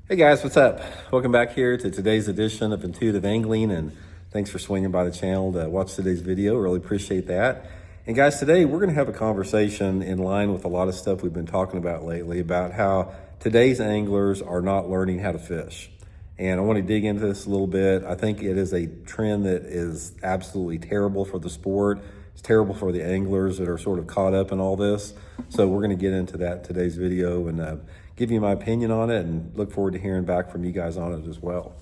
Hey guys, what's up? Welcome back here to today's edition of Intuitive Angling, and thanks for swinging by the channel to watch today's video. Really appreciate that. And guys, today we're going to have a conversation in line with a lot of stuff we've been talking about lately about how today's anglers are not learning how to fish. And I want to dig into this a little bit. I think it is a trend that is absolutely terrible for the sport. It's terrible for the anglers that are sort of caught up in all this. So we're going to get into that in today's video and give you my opinion on it, and look forward to hearing back from you guys on it as well.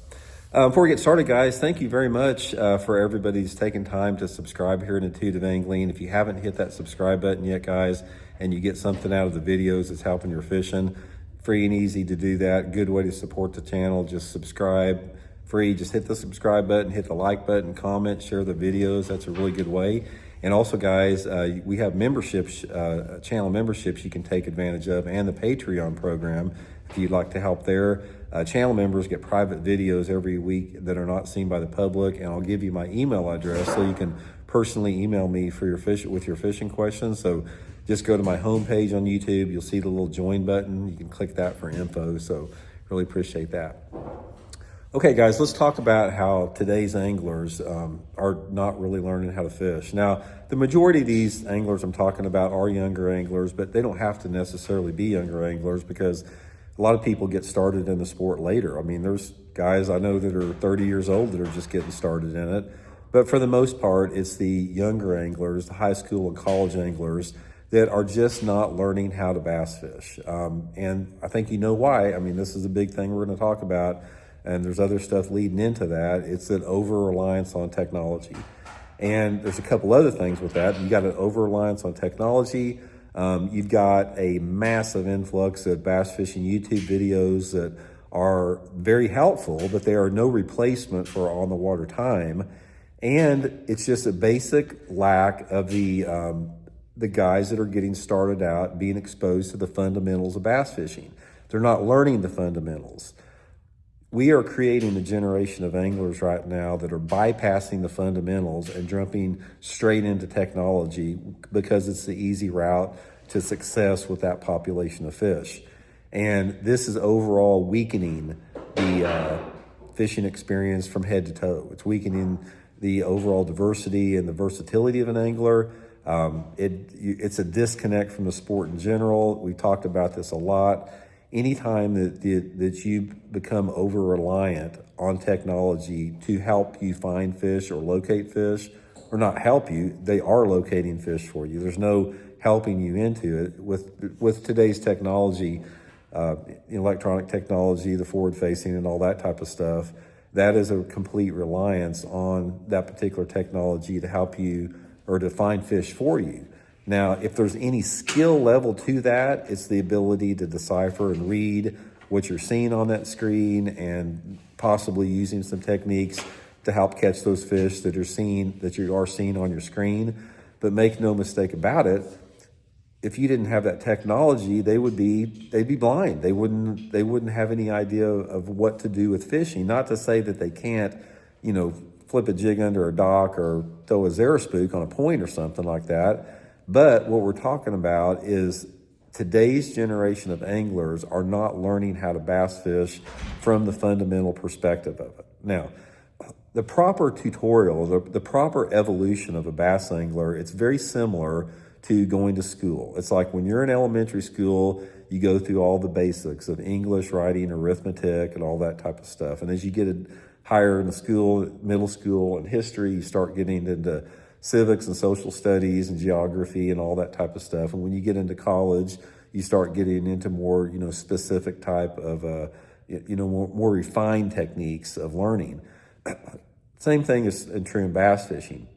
Before we get started, guys, thank you very much for everybody who's taken time to subscribe here at Intuitive Angling. If you haven't hit that subscribe button yet, guys, and you get something out of the videos that's helping your fishing, free and easy to do that. Good way to support the channel. Just subscribe, free. Just hit the subscribe button, hit the like button, comment, share the videos. That's a really good way. And also, guys, we have memberships, channel memberships you can take advantage of, and the Patreon program if you'd like to help there. Channel members get private videos every week that are not seen by the public, and I'll give you my email address so you can personally email me for your with your fishing questions. So just go to my homepage on YouTube. You'll see the little join button. You can click that for info. So really appreciate that. Okay, guys, let's talk about how today's anglers are not really learning how to fish. Now, the majority of these anglers I'm talking about are younger anglers, but they don't have to necessarily be younger anglers because a lot of people get started in the sport later. I mean, there's guys I know that are 30 years old that are just getting started in it. But for the most part, it's the younger anglers, the high school and college anglers that are just not learning how to bass fish. And I think you know why. I mean, this is a big thing we're going to talk about. And there's other stuff leading into that. It's an over-reliance on technology. And there's a couple other things with that. You got an over-reliance on technology. You've got a massive influx of bass fishing YouTube videos that are very helpful, but they are no replacement for on-the-water time. And it's just a basic lack of the guys that are getting started out being exposed to the fundamentals of bass fishing. They're not learning the fundamentals. We are creating a generation of anglers right now that are bypassing the fundamentals and jumping straight into technology because it's the easy route to success with that population of fish. And this is overall weakening the fishing experience from head to toe. It's weakening the overall diversity and the versatility of an angler. It's a disconnect from the sport in general. We talked about this a lot. Anytime that you become over-reliant on technology to help you find fish or locate fish, or not help you, they are locating fish for you. There's no helping you into it. With today's technology, electronic technology, the forward-facing and all that type of stuff, that is a complete reliance on that particular technology to help you or to find fish for you. Now, if there's any skill level to that, it's the ability to decipher and read what you're seeing on that screen and possibly using some techniques to help catch those fish that you are seeing on your screen. But make no mistake about it, if you didn't have that technology, they'd be blind. They wouldn't have any idea of what to do with fishing. Not to say that they can't, flip a jig under a dock or throw a Zara spook on a point or something like that. But what we're talking about is today's generation of anglers are not learning how to bass fish from the fundamental perspective of it. Now, the proper tutorial, the proper evolution of a bass angler, it's very similar to going to school. It's like when you're in elementary school, you go through all the basics of English, writing, arithmetic, and all that type of stuff. And as you get higher in the school, middle school, and history, you start getting into civics and social studies and geography and all that type of stuff. And when you get into college, you start getting into more, specific type of, more refined techniques of learning. Same thing is true in bass fishing.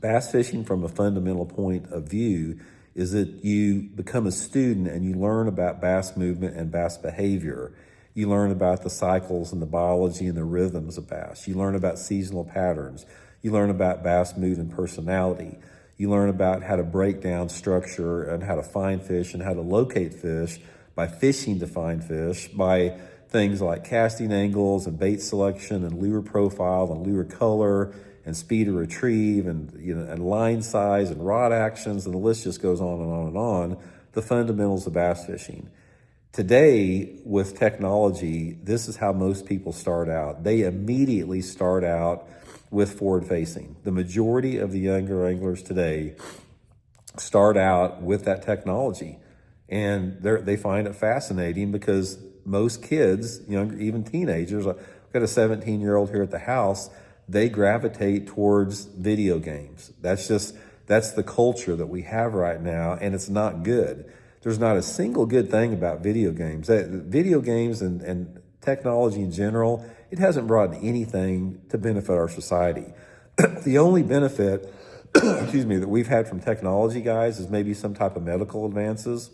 Bass fishing from a fundamental point of view is that you become a student and you learn about bass movement and bass behavior. You learn about the cycles and the biology and the rhythms of bass. You learn about seasonal patterns. You learn about bass mood and personality. You learn about how to break down structure and how to find fish and how to locate fish by fishing to find fish, by things like casting angles and bait selection and lure profile and lure color and speed of retrieve and line size and rod actions, and the list just goes on and on and on. The fundamentals of bass fishing. Today, with technology, this is how most people start out. They immediately start out with forward facing. The majority of the younger anglers today start out with that technology, and they find it fascinating because most kids, younger, even teenagers, I've got a 17-year-old here at the house, they gravitate towards video games. That's the culture that we have right now, and it's not good. There's not a single good thing about video games. Video games and technology in general, it hasn't brought anything to benefit our society. The only benefit, excuse me, that we've had from technology, guys, is maybe some type of medical advances.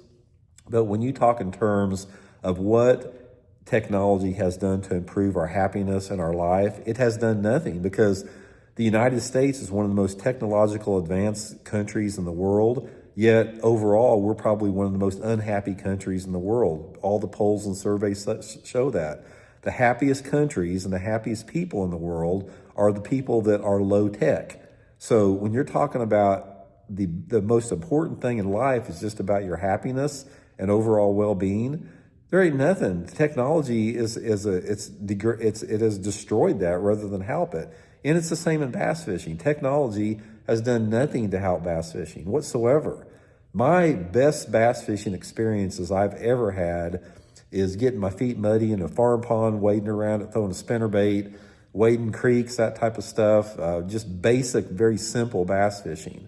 But when you talk in terms of what technology has done to improve our happiness and our life, it has done nothing, because the United States is one of the most technological advanced countries in the world. Yet overall, we're probably one of the most unhappy countries in the world. All the polls and surveys show that. The happiest countries and the happiest people in the world are the people that are low tech. So when you're talking about the most important thing in life is just about your happiness and overall well-being, there ain't nothing. Technology it has destroyed that rather than help it. And it's the same in bass fishing. Technology has done nothing to help bass fishing whatsoever. My best bass fishing experiences I've ever had is getting my feet muddy in a farm pond, wading around it, throwing a spinnerbait, wading creeks, that type of stuff. Just basic, very simple bass fishing.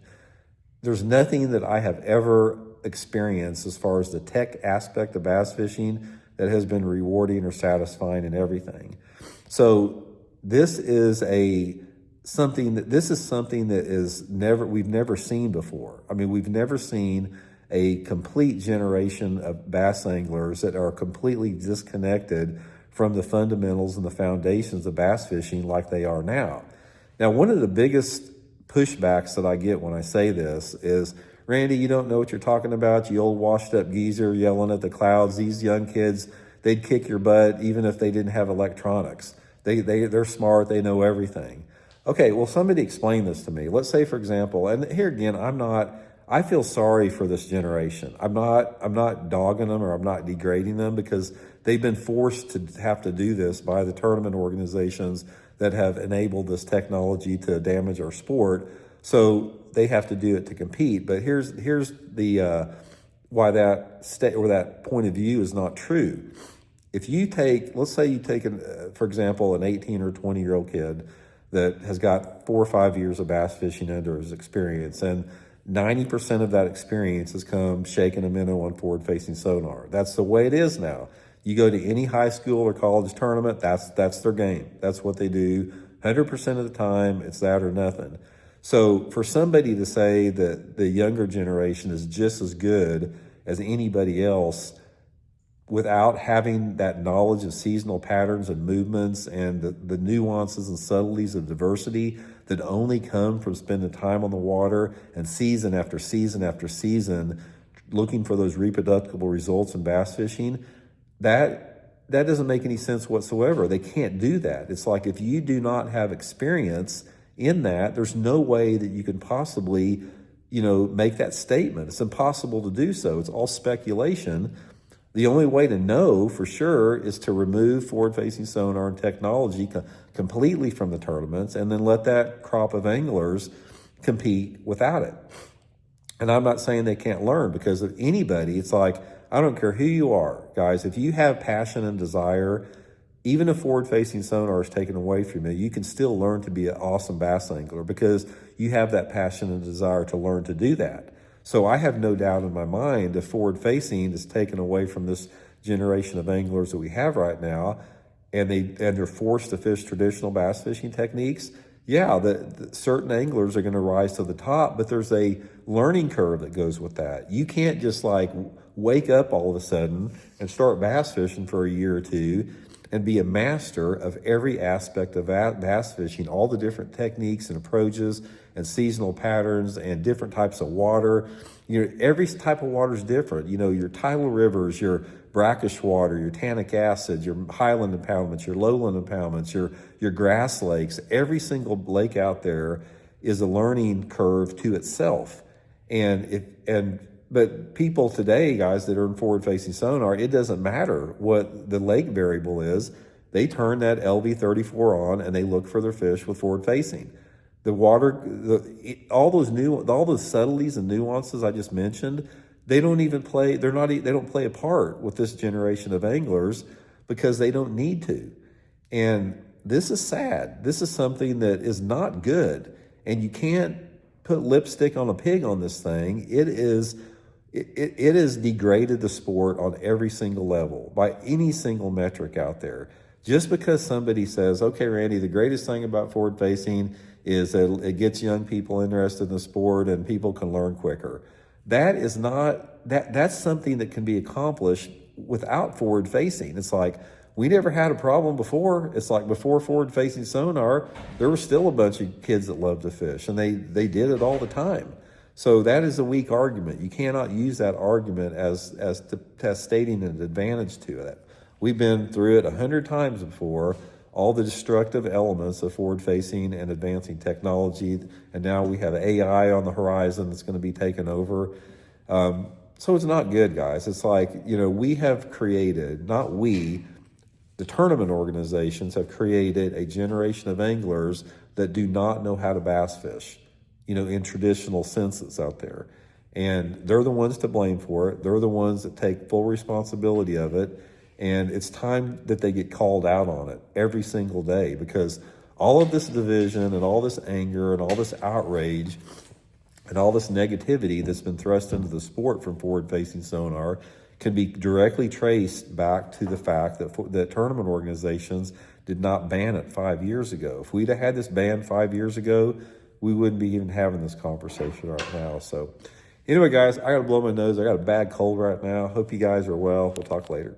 There's nothing that I have ever experienced as far as the tech aspect of bass fishing that has been rewarding or satisfying in everything. So this is something that we've never seen before. I mean, we've never seen a complete generation of bass anglers that are completely disconnected from the fundamentals and the foundations of bass fishing like they are now. Now, one of the biggest pushbacks that I get when I say this is, Randy, you don't know what you're talking about, you old washed up geezer yelling at the clouds. These young kids, they'd kick your butt even if they didn't have electronics. They're smart, they know everything. Okay, well, somebody explain this to me. Let's say, for example, and here again, I feel sorry for this generation. I'm not dogging them or I'm not degrading them, because they've been forced to have to do this by the tournament organizations that have enabled this technology to damage our sport. So they have to do it to compete. But here's the why that point of view is not true. If you let's say you take, for example, an 18 or 20-year-old kid that has got 4 or 5 years of bass fishing under his experience, and 90% of that experience has come shaking a minnow on forward-facing sonar. That's the way it is now. You go to any high school or college tournament, that's their game. That's what they do. 100% of the time, it's that or nothing. So for somebody to say that the younger generation is just as good as anybody else without having that knowledge of seasonal patterns and movements and the nuances and subtleties of diversity that only come from spending time on the water and season after season after season looking for those reproducible results in bass fishing, that doesn't make any sense whatsoever. They can't do that. It's like, if you do not have experience in that, there's no way that you can possibly, make that statement. It's impossible to do so. It's all speculation. The only way to know for sure is to remove forward-facing sonar and technology completely from the tournaments, and then let that crop of anglers compete without it. And I'm not saying they can't learn, because of anybody, it's like, I don't care who you are, guys, if you have passion and desire, even if forward-facing sonar is taken away from you, you can still learn to be an awesome bass angler, because you have that passion and desire to learn to do that. So I have no doubt in my mind if forward-facing is taken away from this generation of anglers that we have right now, and they're forced to fish traditional bass fishing techniques, yeah, the certain anglers are going to rise to the top, but there's a learning curve that goes with that. You can't just like wake up all of a sudden and start bass fishing for a year or two and be a master of every aspect of bass fishing, all the different techniques and approaches and seasonal patterns and different types of water. Every type of water is different. Your tidal rivers, your brackish water, your tannic acid, your highland impoundments, your lowland impoundments, your grass lakes. Every single lake out there is a learning curve to itself. And But people today, guys, that are in forward-facing sonar, it doesn't matter what the lake variable is. They turn that LV34 on and they look for their fish with forward-facing. The water, all those subtleties and nuances I just mentioned, they don't even play. They don't play a part with this generation of anglers because they don't need to. And this is sad. This is something that is not good. And you can't put lipstick on a pig on this thing. It has degraded the sport on every single level by any single metric out there. Just because somebody says, okay, Randy, the greatest thing about forward facing is that it gets young people interested in the sport and people can learn quicker. That's something that can be accomplished without forward facing. It's like, we never had a problem before. It's like before forward-facing sonar, there were still a bunch of kids that loved to fish, and they did it all the time. So that is a weak argument. You cannot use that argument as stating an advantage to it. We've been through it 100 times before, all the destructive elements of forward-facing and advancing technology, and now we have AI on the horizon that's going to be taken over. So it's not good, guys. It's like, we have created, not we, the tournament organizations have created a generation of anglers that do not know how to bass fish, in traditional senses out there. And they're the ones to blame for it. They're the ones that take full responsibility of it. And it's time that they get called out on it every single day, because all of this division and all this anger and all this outrage and all this negativity that's been thrust into the sport from forward-facing sonar can be directly traced back to the fact that tournament organizations did not ban it 5 years ago. If we'd have had this ban 5 years ago, we wouldn't be even having this conversation right now. So anyway, guys, I got to blow my nose. I got a bad cold right now. Hope you guys are well. We'll talk later.